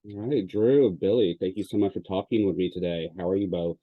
All right, Drew, Billy, thank you so much for talking with me today. How are you both?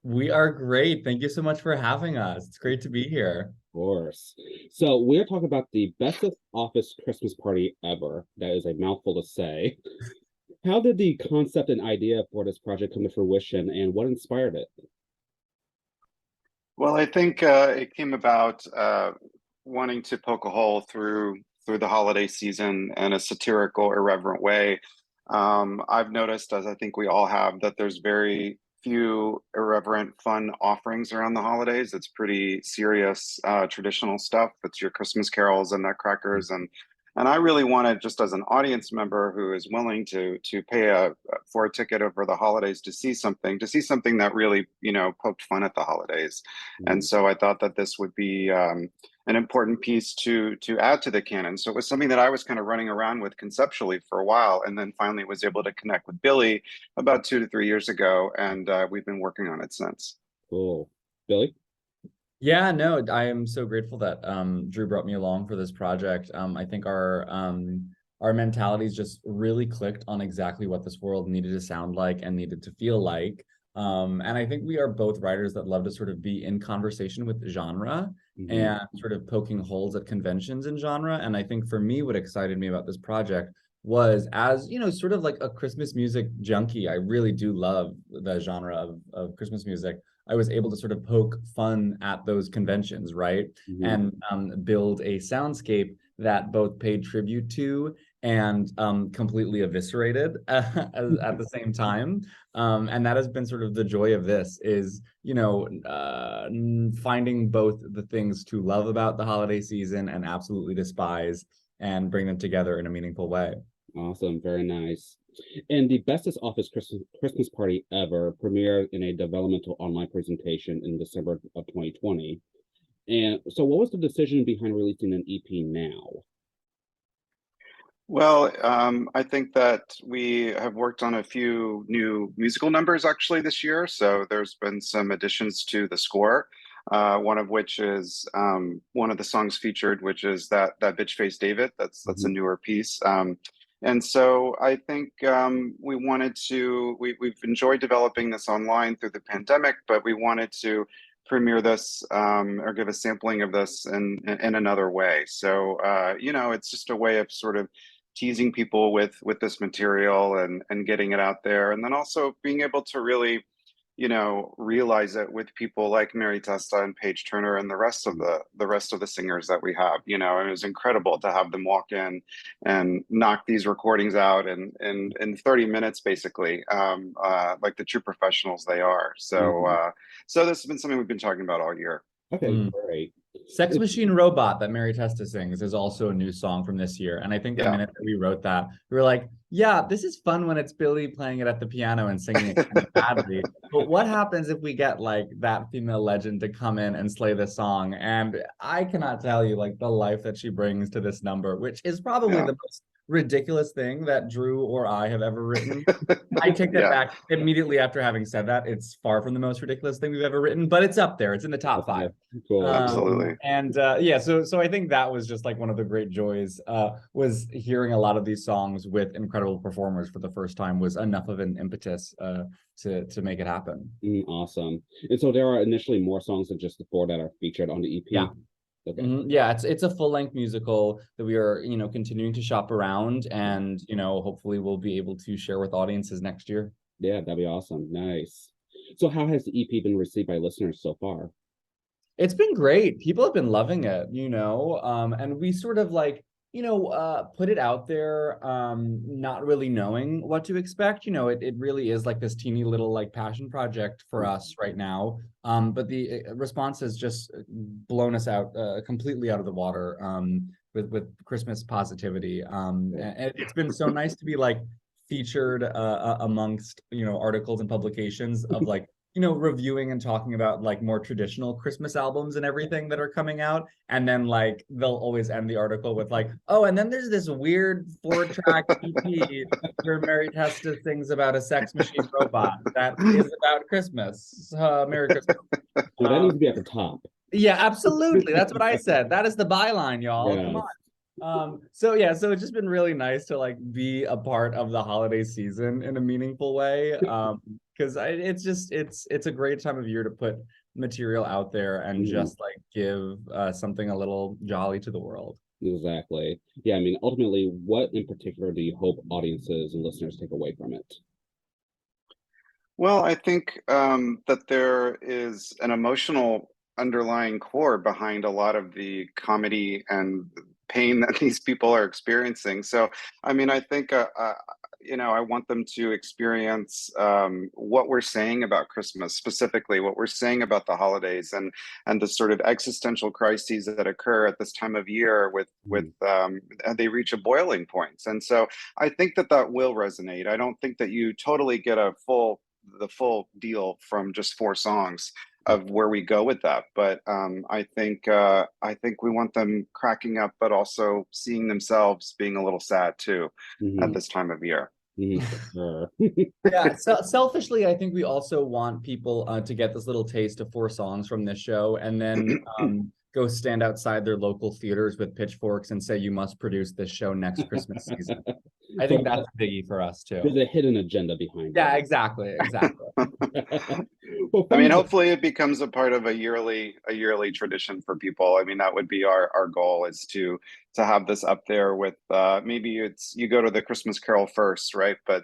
We are great. Thank you so much for having us. It's great to be here. Of course. So we're talking about the bestest office Christmas party ever. That is a mouthful to say. How did the concept and idea for this project come to fruition, and what inspired it? Well, I think it came about wanting to poke a hole through the holiday season in a satirical, irreverent way. I've noticed, as I think we all have, that there's very few irreverent, fun offerings around the holidays. It's pretty serious, traditional stuff. It's your Christmas carols and nutcrackers, and I really wanted, just as an audience member who is willing to pay for a ticket over the holidays to see something that really poked fun at the holidays. And Mm, so I thought that this would be an important piece to add to the canon. So it was something that I was kind of running around with conceptually for a while, and then finally was able to connect with Billy about 2 to 3 years ago, and we've been working on it since. cool. Billy? Yeah, no, I am so grateful that Drew brought me along for this project. I think our mentalities just really clicked on exactly what this world needed to sound like and needed to feel like. And I think we are both writers that love to sort of be in conversation with genre Hmm. and sort of poking holes at conventions in genre. And I think for me, what excited me about this project was, as sort of like a Christmas music junkie, I really do love the genre of Christmas music. I was able to sort of poke fun at those conventions, right? Hmm. And build a soundscape that both paid tribute to and completely eviscerated at the same time. And that has been sort of the joy of this is, finding both the things to love about the holiday season and absolutely despise and bring them together in a meaningful way. Awesome, very nice. And the bestest office Christmas party ever premiered in a developmental online presentation in December of 2020. And so, what was the decision behind releasing an EP now? Well, I think that we have worked on a few new musical numbers actually this year. So there's been some additions to the score. One of which is one of the songs featured, which is that bitch face David. That's a Mhm. newer piece. And so I think we've enjoyed developing this online through the pandemic, but we wanted to premiere this or give a sampling of this in another way. So it's just a way of sort of teasing people with this material and getting it out there, and then also being able to really realize it with people like Mary Testa and Paige Turner and the rest of the singers that we have. And it was incredible to have them walk in and knock these recordings out in 30 minutes basically, like the true professionals they are. So Mhm. so this has been something we've been talking about all year. Okay, Mm. great. Sex Machine Robot that Mary Testa sings is also a new song from this year. And I think the Yeah. minute that we wrote that, we were like, yeah, this is fun when it's Billy playing it at the piano and singing it kind of badly. But what happens if we get like that female legend to come in and slay the song? And I cannot tell you like the life that she brings to this number, which is probably Yeah. the most ridiculous thing that Drew or I have ever written. I take that Yeah. back immediately after having said that. It's far from the most ridiculous thing we've ever written, but it's up there. It's in the top Okay, five. cool. Absolutely. And yeah, so I think that was just like one of the great joys. Was hearing a lot of these songs with incredible performers for the first time was enough of an impetus to make it happen. Awesome. And so there are initially more songs than just the four that are featured on the Yeah. EP. Okay. Yeah, it's a full-length musical that we are, continuing to shop around and, hopefully we'll be able to share with audiences next year. Yeah, that'd be awesome. Nice. So how has the EP been received by listeners so far? It's been great. People have been loving it, and we sort of like, put it out there, not really knowing what to expect. It really is like this teeny little like passion project for us right now. But the response has just blown us out completely out of the water with Christmas positivity. And it's been so nice to be like featured amongst, articles and publications of like reviewing and talking about like more traditional Christmas albums and everything that are coming out. And then like they'll always end the article with like, oh, and then there's this weird 4-track EP where Mary Testa sings about a sex machine robot that is about Christmas. Merry Christmas. Well, that needs Um, to be at the top. yeah, absolutely. That's what I said. That is the byline, y'all. Come Yes. on. So yeah, so it's just been really nice to like be a part of the holiday season in a meaningful way. Because it's just it's a great time of year to put material out there and Mhm. just like give something a little jolly to the world. Exactly. Yeah, I mean, ultimately, what in particular do you hope audiences and listeners take away from it? Well, I think that there is an emotional underlying core behind a lot of the comedy and pain that these people are experiencing. So, I mean, I think, I want them to experience what we're saying about Christmas, specifically what we're saying about the holidays and the sort of existential crises that occur at this time of year Mhm. and they reach a boiling point. And so, I think that that will resonate. I don't think that you totally get the full deal from just four songs of where we go with that. But I think we want them cracking up, but also seeing themselves being a little sad too at Mhm. this time of year. Mhm, for sure. Yeah, so selfishly, I think we also want people to get this little taste of four songs from this show and then go stand outside their local theaters with pitchforks and say, you must produce this show next Christmas season. I So think that's a biggie for us there's too. a hidden agenda behind Yeah, it. exactly, exactly. Well, I from mean, the hopefully it becomes a part of a yearly tradition for people. I mean, that would be our goal is to have this up there with maybe it's you go to the Christmas Carol first, right? But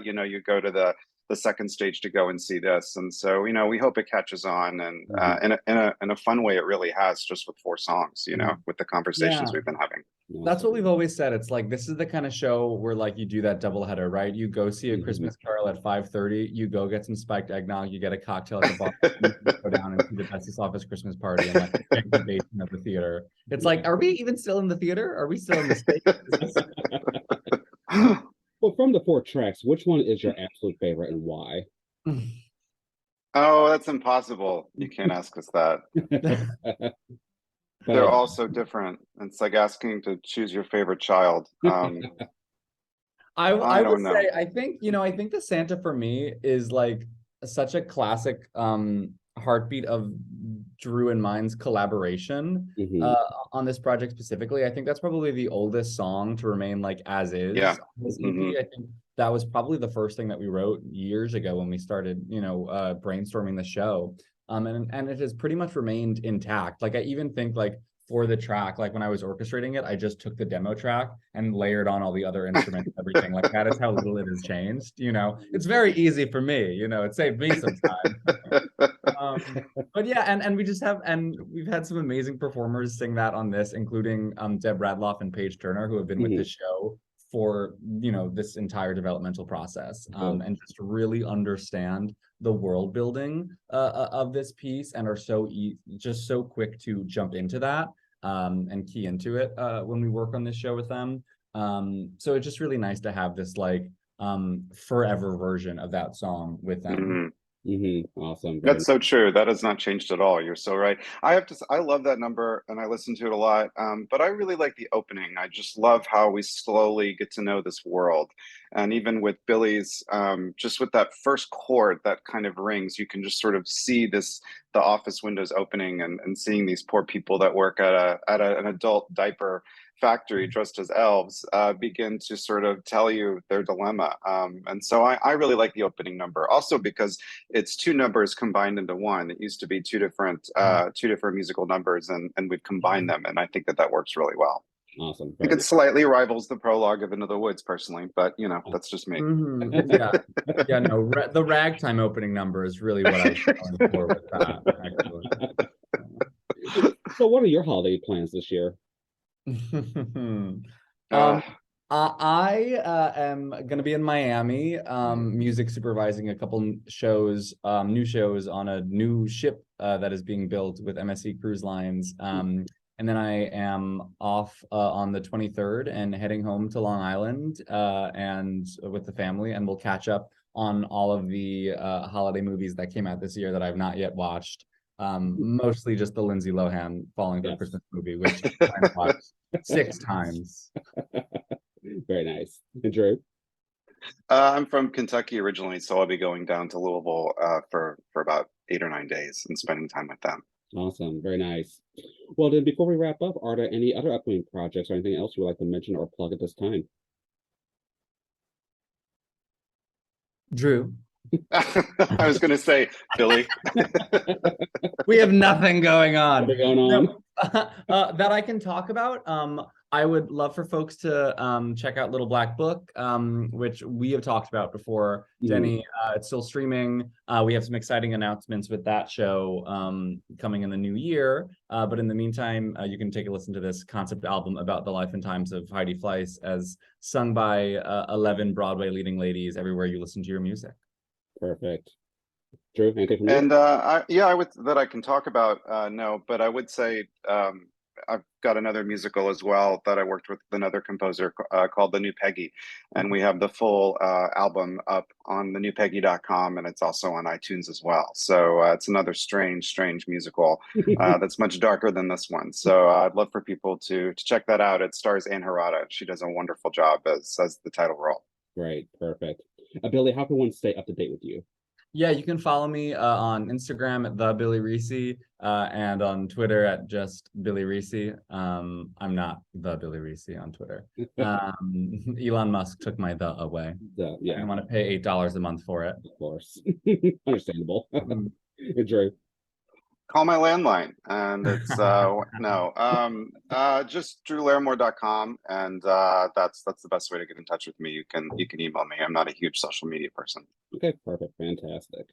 you go to the second stage to go and see this. And so, we hope it catches on and Mhm. in a fun way it really has just with four songs, Mhm. with the conversations Yeah. we've been having. That's what Awesome. we've always said. It's like this is the kind of show where like you do that double header, right? You go see a Mhm. Christmas Carol at 5:30, you go get some spiked eggnog, you get a cocktail at the bar, you go down and see the Bestest Office Christmas party and like the basement of the theater. It's like, are we even still in the theater? Are we still in the state? Well, from the four tracks, which one is your absolute favorite and why? Oh, that's impossible. You can't ask us that. But They're all so different. It's like asking to choose your favorite child. I I would don't know. say I think the Santa for me is like such a classic heartbeat of Drew and mine's collaboration Mhm. on this project specifically. I think that's probably the oldest song to remain like as Yeah. is on this Hmm. EP. I think that was probably the first thing that we wrote years ago when we started, brainstorming the show. And it has pretty much remained intact. Like I even think like for the track, like when I was orchestrating it, I just took the demo track and layered on all the other instruments, everything. Like that is how little it has changed. It's very easy for me. It saved me some time. But yeah, and we just have and we've had some amazing performers sing that on this, including Deb Radloff and Paige Turner, who have been with Mhm. this show for this entire developmental process, Cool. and just really understand the world building of this piece and are just so quick to jump into that and key into it when we work on this show with them. So it's just really nice to have this like forever version of that song with them. Hmm. Mhm. Awesome. Very That's so true. That has not changed at all. You're so right. I love that number and I listen to it a lot. But I really like the opening. I just love how we slowly get to know this world. And even with Billy's, just with that first chord that kind of rings, you can just sort of see the office windows opening and seeing these poor people that work an adult diaper factory dressed as elves begin to sort of tell you their dilemma. And so I really like the opening number also because it's two numbers combined into one. It used to be two different musical numbers, and we've combined them, and I think that that works really well. awesome. I think Very it nice. slightly rivals the prologue of Into the Woods, personally, but that's just me. Yeah. Yeah, no, the ragtime opening number is really what I was going for with that, actually. So, what are your holiday plans this year? Uh, Um, I am going to be in Miami, music supervising a couple shows, new shows on a new ship that is being built with MSC Cruise Lines. And then I am off on the 23rd and heading home to Long Island and with the family, and we'll catch up on all of the holiday movies that came out this year that I've not yet watched. Mostly just the Lindsay Lohan Falling for Yes. Christmas movie, which I've watched 6 times. Very nice. And Drew? I'm from Kentucky originally, so I'll be going down to Louisville for about 8 or 9 days and spending time with them. Awesome. Very nice. Well, then before we wrap up, are there any other upcoming projects or anything else you would like to mention or plug at this time? Drew, I was going to say, Billy. we have nothing going on. Nothing going on? That I can talk about. I would love for folks to check out Little Black Book, which we have talked about before. Denny, it's still streaming. We have some exciting announcements with that show coming in the new year. But in the meantime, you can take a listen to this concept album about the life and times of Heidi Fleiss, as sung by 11 Broadway leading ladies everywhere you listen to your music. Perfect. Drew, anything from you? And I would that I can talk about. No, but I would say I've got another musical as well that I worked with another composer called The New Peggy, and we have the full album up on thenewpeggy.com, and it's also on iTunes as well. So it's another strange musical that's much darker than this one. So I'd love for people to check that out. It stars Anne Harada. She does a wonderful job as the title role. Great, perfect. Billy, how can one stay up to date with you? Yeah, you can follow me on Instagram at the Billy Recce and on Twitter at just Billy Recce. I'm not the Billy Recce on Twitter. Elon Musk took my the away. Yeah, I want to pay $8 a month for it. of course. Understandable. Drew. Call my landline, and it's just drewlarimore.com, and that's the best way to get in touch with me. You can email me. I'm not a huge social media person. Okay, perfect, fantastic.